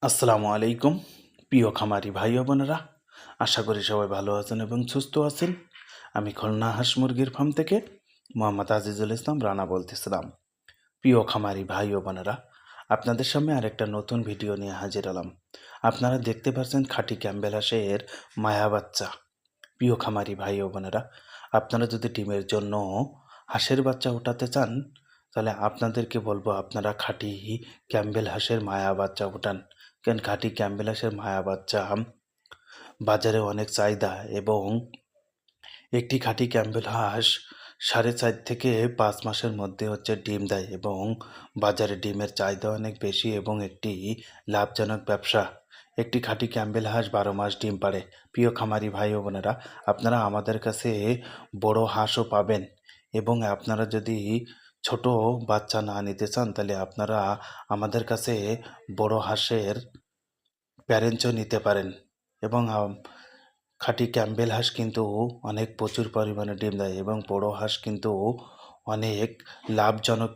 আসসালামু আলাইকুম প্রিয় খামারি ভাই ও বোনেরা, আশা করি সবাই ভালো আছেন এবং সুস্থ আছেন। আমি খুলনা হাঁস মুরগির ফার্ম থেকে মোহাম্মদ আজিজুল ইসলাম রানা বলতেছিলাম। প্রিয় খামারি ভাই ও বোনেরা, আপনাদের সামনে আরেকটা নতুন ভিডিও নিয়ে হাজির হলাম। আপনারা দেখতে পাচ্ছেন খাঁটি ক্যাম্বেল হাঁসের মায়া বাচ্চা। প্রিয় খামারি ভাই ও বোনেরা, আপনারা যদি ডিমের জন্য হাঁসের বাচ্চা ওঠাতে চান, তাহলে আপনাদেরকে বলবো আপনারা খাঁটি ক্যাম্বেল হাঁসের মায়া বাচ্চা ওঠান। কেন খাঁটি ক্যাম্বেল হাঁসের মায়া বাচ্চা বাজারে অনেক চাহিদা, এবং একটি খাঁটি ক্যাম্বেল হাঁস 4.5 থেকে 5 মাসের মধ্যে ডিম দেয়, এবং বাজারে ডিমের চাহিদা অনেক বেশি এবং একটি লাভজনক ব্যবসা। একটি খাঁটি ক্যাম্বেল হাঁস 12 মাস ডিম পাড়ে। প্রিয় খামারি ভাই ও বোনেরা, আপনারা আমাদের কাছে বড় হাঁসও পাবেন, এবং আপনারা যদি ছোট বাচ্চা না নিতে চান, তাহলে আপনারা আমাদের কাছে বড় হাঁসের প্যারেন্টসও নিতে পারেন। এবং খাঁটি ক্যাম্বেল হাঁস কিন্তু অনেক প্রচুর পরিমাণে ডিম দেয়, এবং বড় হাঁস কিন্তু অনেক লাভজনক।